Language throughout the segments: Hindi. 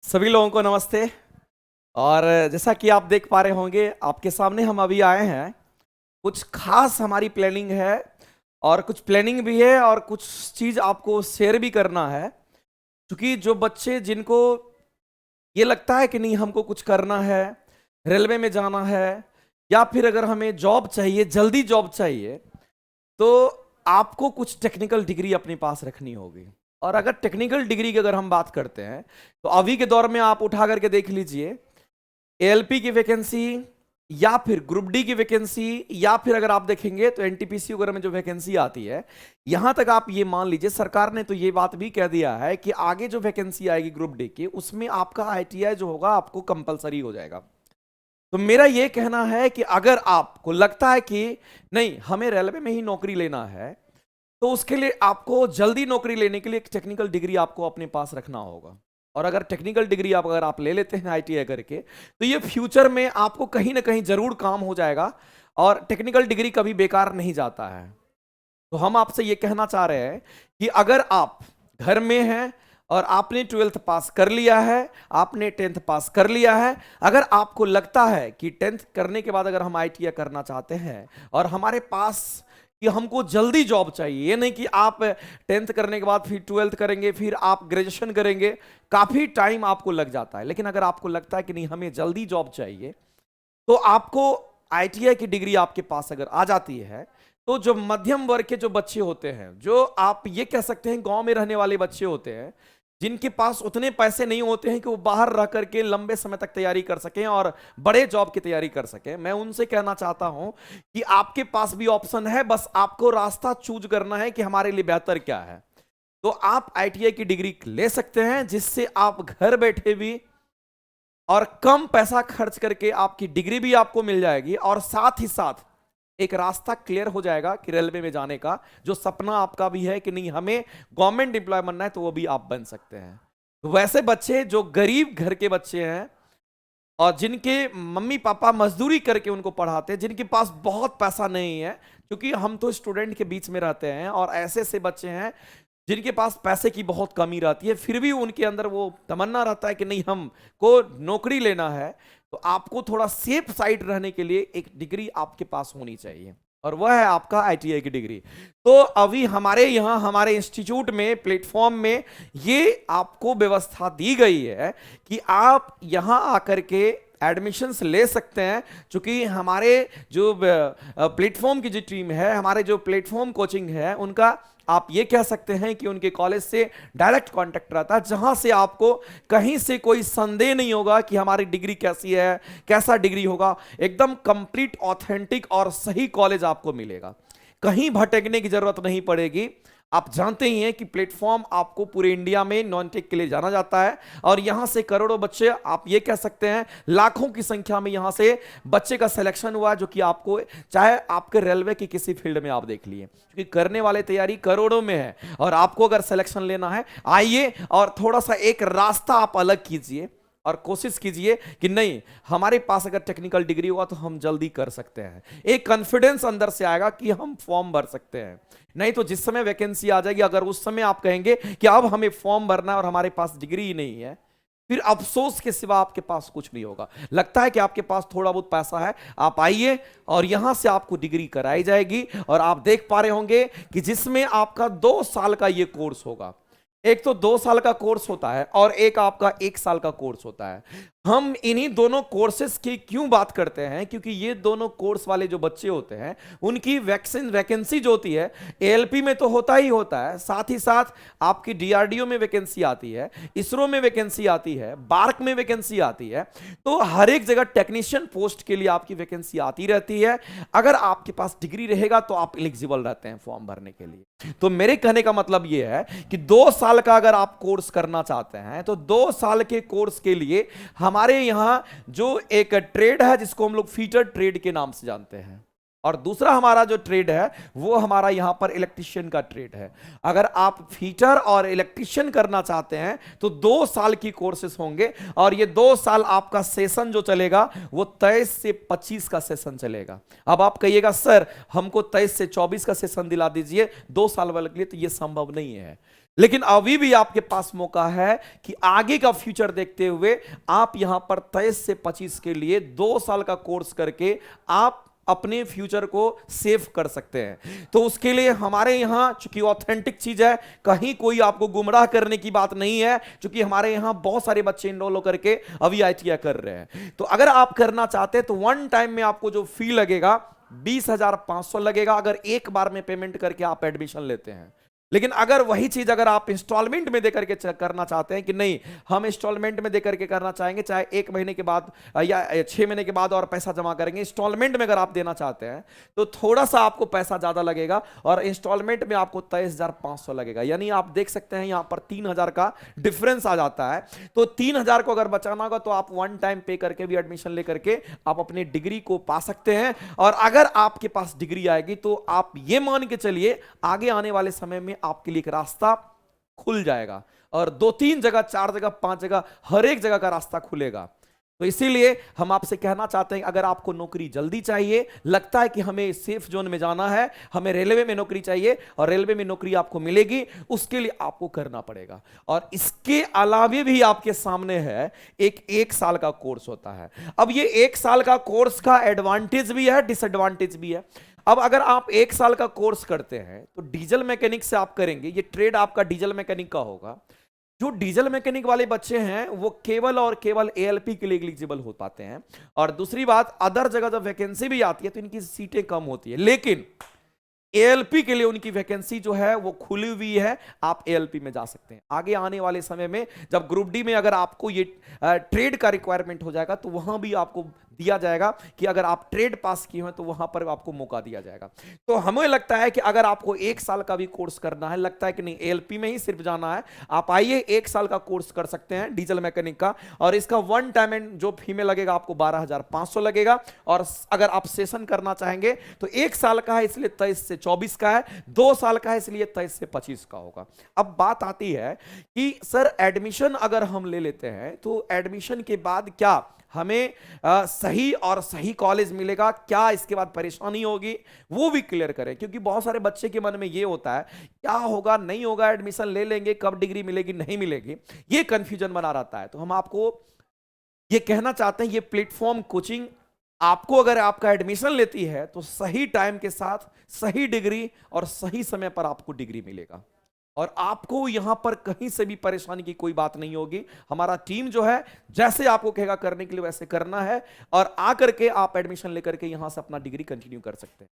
सभी लोगों को नमस्ते। और जैसा कि आप देख पा रहे होंगे, आपके सामने हम अभी आए हैं। कुछ खास हमारी प्लानिंग है और कुछ प्लानिंग भी है और कुछ चीज़ आपको शेयर भी करना है। क्योंकि जो बच्चे जिनको ये लगता है कि नहीं हमको कुछ करना है, रेलवे में जाना है, या फिर अगर हमें जॉब चाहिए, जल्दी जॉब चाहिए, तो आपको कुछ टेक्निकल डिग्री अपने पास रखनी होगी। और अगर टेक्निकल डिग्री की अगर हम बात करते हैं तो अभी के दौर में आप उठा करके देख लीजिए, एएलपी की वैकेंसी या फिर ग्रुप डी की वैकेंसी, या फिर अगर आप देखेंगे तो एनटीपीसी वगैरह में जो वैकेंसी आती है, यहां तक आप ये मान लीजिए सरकार ने तो ये बात भी कह दिया है कि आगे जो वैकेंसी आएगी ग्रुप डी की, उसमें आपका आईटीआई जो होगा आपको कंपलसरी हो जाएगा। तो मेरा ये कहना है कि अगर आपको लगता है कि नहीं हमें रेलवे में ही नौकरी लेना है, तो उसके लिए आपको जल्दी नौकरी लेने के लिए एक टेक्निकल डिग्री आपको अपने पास रखना होगा। और अगर टेक्निकल डिग्री अगर आप ले लेते हैं आईटीआई करके, तो ये फ्यूचर में आपको कहीं ना कहीं जरूर काम हो जाएगा। और टेक्निकल डिग्री कभी बेकार नहीं जाता है। तो हम आपसे ये कहना चाह रहे हैं कि अगर आप घर में हैं और आपने 12th पास कर लिया है, आपने 10th पास कर लिया है, अगर आपको लगता है कि 10th करने के बाद अगर हम आईटीआई करना चाहते हैं और हमारे पास कि हमको जल्दी जॉब चाहिए, ये नहीं कि आप 10th करने के बाद फिर 12th करेंगे, फिर आप ग्रेजुएशन करेंगे, काफी टाइम आपको लग जाता है। लेकिन अगर आपको लगता है कि नहीं हमें जल्दी जॉब चाहिए, तो आपको आईटीआई की डिग्री आपके पास अगर आ जाती है, तो जो मध्यम वर्ग के जो बच्चे होते हैं, जो आप ये कह सकते हैं गांव में रहने वाले बच्चे होते हैं, जिनके पास उतने पैसे नहीं होते हैं कि वो बाहर रह करके लंबे समय तक तैयारी कर सकें और बड़े जॉब की तैयारी कर सकें, मैं उनसे कहना चाहता हूं कि आपके पास भी ऑप्शन है, बस आपको रास्ता चूज करना है कि हमारे लिए बेहतर क्या है। तो आप आईटीआई की डिग्री ले सकते हैं, जिससे आप घर बैठे भी और कम पैसा खर्च करके आपकी डिग्री भी आपको मिल जाएगी, और साथ ही साथ एक रास्ता क्लियर हो जाएगा कि रेलवे में जाने का जो सपना आपका भी है कि नहीं हमें गवर्नमेंट एम्प्लॉय बनना है, तो वो भी आप बन सकते हैं। तो वैसे बच्चे जो गरीब घर के बच्चे हैं और जिनके मम्मी पापा मजदूरी करके उनको पढ़ाते हैं, जिनके पास बहुत पैसा नहीं है, क्योंकि हम तो स्टूडेंट के बीच में रहते हैं और ऐसे से बच्चे हैं जिनके पास पैसे की बहुत कमी रहती है, फिर भी उनके अंदर वो तमन्ना रहता है कि नहीं हमको नौकरी लेना है, तो आपको थोड़ा सेफ साइड रहने के लिए एक डिग्री आपके पास होनी चाहिए, और वह है आपका आईटीआई की डिग्री। तो अभी हमारे यहाँ हमारे इंस्टीट्यूट में प्लेटफॉर्म में ये आपको व्यवस्था दी गई है कि आप यहाँ आकर के एडमिशन्स ले सकते हैं। क्योंकि हमारे जो प्लेटफॉर्म की जो टीम है, हमारे जो प्लेटफॉर्म कोचिंग है, उनका आप ये कह सकते हैं कि उनके कॉलेज से डायरेक्ट कांटेक्ट रहता है, जहां से आपको कहीं से कोई संदेह नहीं होगा कि हमारी डिग्री कैसी है, कैसा डिग्री होगा। एकदम कंप्लीट ऑथेंटिक और सही कॉलेज आपको मिलेगा, कहीं भटकने की जरूरत नहीं पड़ेगी। आप जानते ही हैं कि प्लेटफॉर्म आपको पूरे इंडिया में नॉन टेक के लिए जाना जाता है, और यहां से करोड़ों बच्चे, आप ये कह सकते हैं लाखों की संख्या में यहां से बच्चे का सिलेक्शन हुआ, जो कि आपको चाहे आपके रेलवे की किसी फील्ड में आप देख लिए, क्योंकि करने वाले तैयारी करोड़ों में है। और आपको अगर सिलेक्शन लेना है, आइए और थोड़ा सा एक रास्ता आप अलग कीजिए और कोशिश कीजिए कि नहीं हमारे पास अगर टेक्निकल डिग्री हुआ तो हम जल्दी कर सकते हैं। एक कॉन्फिडेंस अंदर से आएगा कि हम फॉर्म भर सकते हैं। नहीं तो जिस समय वैकेंसी आ जाएगी, अगर उस समय आप कहेंगे कि अब हमें फॉर्म भरना है और हमारे पास डिग्री ही नहीं है, फिर अफसोस के सिवा आपके पास कुछ नहीं होगा। लगता है कि आपके पास थोड़ा बहुत पैसा है, आप आइए और यहां से आपको डिग्री कराई जाएगी। और आप देख पा रहे होंगे कि जिसमें आपका 2 साल का ये कोर्स होगा। एक तो 2 साल का कोर्स होता है और एक आपका 1 साल का कोर्स होता है। हम इन्हीं दोनों कोर्सेज की क्यों बात करते हैं, क्योंकि ये दोनों कोर्स वाले जो बच्चे होते हैं, उनकी वैकेंसी जो होती है एएलपी में तो होता ही होता है, साथ ही साथ आपकी डीआरडीओ में वैकेंसी आती है, इसरो में वैकेंसी आती है, बार्क में वैकेंसी आती है। तो हर एक जगह टेक्नीशियन पोस्ट के लिए आपकी वैकेंसी आती रहती है। अगर आपके पास डिग्री रहेगा तो आप एलिजिबल रहते हैं फॉर्म भरने के लिए। तो मेरे कहने का मतलब यह है कि 2 साल का अगर आप कोर्स करना चाहते हैं, तो 2 साल के कोर्स के लिए हमारे यहां जो एक ट्रेड है, जिसको हम लोग फीटर ट्रेड के नाम से जानते हैं, और दूसरा हमारा जो ट्रेड है वो हमारा यहां पर इलेक्ट्रिशियन का ट्रेड है। अगर आप फीटर और इलेक्ट्रिशियन करना चाहते हैं तो 2 साल की कोर्सेस होंगे, और ये 2 साल आपका सेशन जो चलेगा वो 23 से 25 का सेशन चलेगा। अब आप कहिएगा सर हमको 23 से 24 का सेशन दिला दीजिए 2 साल वाले के लिए, तो ये संभव नहीं है। लेकिन अभी भी आपके पास मौका है कि आगे का फ्यूचर देखते हुए आप यहां पर 23 से 25 के लिए 2 साल का कोर्स करके आप अपने फ्यूचर को सेव कर सकते हैं। तो उसके लिए हमारे यहां चूंकि ऑथेंटिक चीज है, कहीं कोई आपको गुमराह करने की बात नहीं है, चूंकि हमारे यहां बहुत सारे बच्चे इनरोल होकर के अभी ITI कर रहे हैं। तो अगर आप करना चाहते हैं तो वन टाइम में आपको जो फी लगेगा 20,500 लगेगा, अगर एक बार में पेमेंट करके आप एडमिशन लेते हैं। लेकिन अगर वही चीज अगर आप इंस्टॉलमेंट में देकर के करना चाहते हैं कि नहीं हम इंस्टॉलमेंट में देकर के करना चाहेंगे, चाहे 1 महीने के बाद या 6 महीने के बाद और पैसा जमा करेंगे, इंस्टॉलमेंट में अगर आप देना चाहते हैं तो थोड़ा सा आपको पैसा ज्यादा लगेगा और इंस्टॉलमेंट में आपको 23,500 लगेगा। यानी आप देख सकते हैं यहां पर 3,000 का डिफरेंस आ जाता है। तो 3,000 को अगर बचाना होगा तो आप वन टाइम पे करके भी एडमिशन लेकर के आप अपनी डिग्री को पा सकते हैं। और अगर आपके पास डिग्री आएगी तो आप ये मान के चलिए आगे आने वाले समय में आपके लिए एक रास्ता खुल जाएगा और 2-3 जगह, 4 जगह, 5 जगह, हर एक जगह का रास्ता खुलेगा। तो इसीलिए हम आपसे कहना चाहते हैं अगर आपको नौकरी जल्दी चाहिए, लगता है कि हमें सेफ जोन में जाना है, हमें रेलवे में नौकरी चाहिए और रेलवे में नौकरी आपको मिलेगी, उसके लिए आपको करना पड़ेगा। और इसके अलावे भी आपके सामने है एक साल का कोर्स होता है। अब ये 1 साल का कोर्स का एडवांटेज भी है, डिसएडवांटेज भी है। अब अगर आप 1 साल का कोर्स करते हैं तो डीजल मैकेनिक से आप करेंगे, ये ट्रेड आपका डीजल मैकेनिक का होगा। जो डीजल मैकेनिक वाले बच्चे हैं वो केवल और केवल ALP के लिए एलिजिबल हो पाते हैं। और दूसरी बात, अदर जगह जब वैकेंसी भी आती है तो इनकी सीटें कम होती है, लेकिन ALP के लिए उनकी वैकेंसी जो है वो खुली हुई है, आप ALP में जा सकते हैं। आगे आने वाले समय में जब ग्रुप डी में अगर आपको ये ट्रेड का रिक्वायरमेंट हो जाएगा तो वहां भी आपको दिया जाएगा कि अगर आप ट्रेड पास किए हैं तो वहां पर आपको मौका दिया जाएगा। तो हमें लगता है कि अगर आपको 1 साल का भी कोर्स करना है, लगता है कि नहीं ALP में ही सिर्फ जाना है, आप आइए 1 साल का कोर्स कर सकते हैं डीजल मैकेनिक का। और इसका वन टाइम एंड जो फी में लगेगा आपको 12,500 लगेगा। और अगर आप सेशन करना चाहेंगे तो 1 साल का है इसलिए 23 से 24 का है, 2 साल का है इसलिए 23 से 25 का होगा। अब बात आती है कि सर एडमिशन अगर हम ले लेते हैं तो एडमिशन के बाद क्या हमें सही और सही कॉलेज मिलेगा, क्या इसके बाद परेशानी होगी, वो भी क्लियर करें। क्योंकि बहुत सारे बच्चे के मन में ये होता है क्या होगा नहीं होगा, एडमिशन ले लेंगे कब डिग्री मिलेगी नहीं मिलेगी, ये कंफ्यूजन बना रहता है। तो हम आपको ये कहना चाहते हैं ये प्लेटफॉर्म कोचिंग आपको अगर आपका एडमिशन लेती है तो सही टाइम के साथ सही डिग्री और सही समय पर आपको डिग्री मिलेगा और आपको यहां पर कहीं से भी परेशानी की कोई बात नहीं होगी। हमारा टीम जो है जैसे आपको कहेगा करने के लिए वैसे करना है और आकर के आप एडमिशन लेकर के यहां से अपना डिग्री कंटिन्यू कर सकते हैं।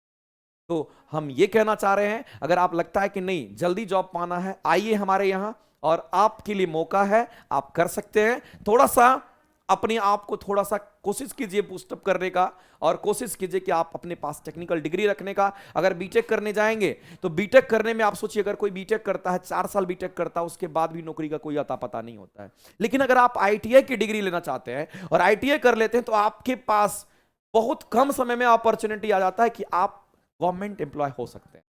तो हम ये कहना चाह रहे हैं अगर आप लगता है कि नहीं जल्दी जॉब पाना है, आइए हमारे यहां और आपके लिए मौका है, आप कर सकते हैं। थोड़ा सा अपने आप को थोड़ा सा कोशिश कीजिए बूस्टअप करने का और कोशिश कीजिए कि आप अपने पास टेक्निकल डिग्री रखने का। अगर बीटेक करने जाएंगे तो बीटेक करने में आप सोचिए अगर कोई बीटेक करता है 4 साल बीटेक करता है उसके बाद भी नौकरी का कोई अता पता नहीं होता है। लेकिन अगर आप ITI की डिग्री लेना चाहते हैं और ITI कर लेते हैं तो आपके पास बहुत कम समय में अपॉर्चुनिटी आ जाता है कि आप गवर्नमेंट एम्प्लॉय हो सकते हैं।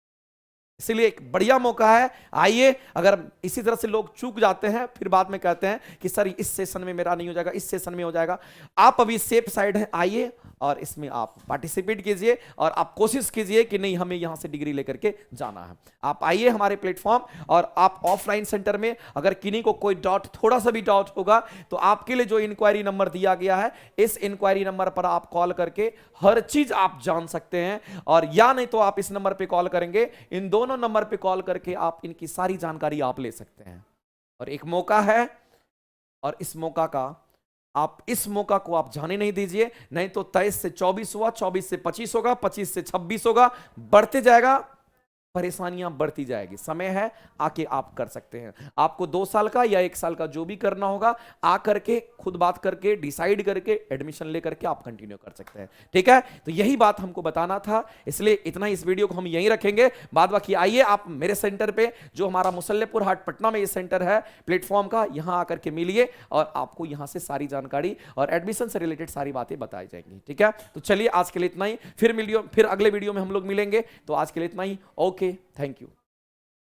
इसीलिए एक बढ़िया मौका है, आइए। अगर इसी तरह से लोग चूक जाते हैं फिर बाद में कहते हैं कि सर इस सेशन में मेरा नहीं हो जाएगा, इस सेशन में हो जाएगा, आप अभी सेफ साइड हैं, आइए और इसमें आप पार्टिसिपेट कीजिए और आप कोशिश कीजिए कि नहीं हमें यहां से डिग्री लेकर के जाना है। आप आइए हमारे प्लेटफॉर्म और आप ऑफलाइन सेंटर में अगर किन्हीं को कोई डाउट थोड़ा सा भी डाउट होगा तो आपके लिए जो इंक्वायरी नंबर दिया गया है इस इंक्वायरी नंबर पर आप कॉल करके हर चीज आप जान सकते हैं। और या नहीं तो आप इस नंबर पर कॉल करेंगे, इन दोनों नंबर पे कॉल करके आप इनकी सारी जानकारी आप ले सकते हैं। और एक मौका है और इस मौका को आप जाने नहीं दीजिए, नहीं तो 23 से 24 हुआ, 24 से 25 होगा, 25 से 26 होगा, बढ़ते जाएगा, परेशानियां बढ़ती जाएगी। समय है आके आप कर सकते हैं। आपको 2 साल का या 1 साल का जो भी करना होगा आकर के खुद बात करके डिसाइड करके एडमिशन लेकर के आप कंटिन्यू कर सकते हैं। ठीक है, तो यही बात हमको बताना था, इसलिए इतना इस वीडियो को हम यहीं रखेंगे। बाद बाकी आइए आप मेरे सेंटर पे जो हमारा मुसल्लेपुर हाट पटना में ये सेंटर है प्लेटफॉर्म का, यहां आकर के मिलिए और आपको यहां से सारी जानकारी और एडमिशन से रिलेटेड सारी बातें बताई जाएंगी। ठीक है, तो चलिए आज के लिए इतना ही, फिर अगले वीडियो में हम लोग मिलेंगे। तो आज के लिए इतना ही, ओके, थैंक यू।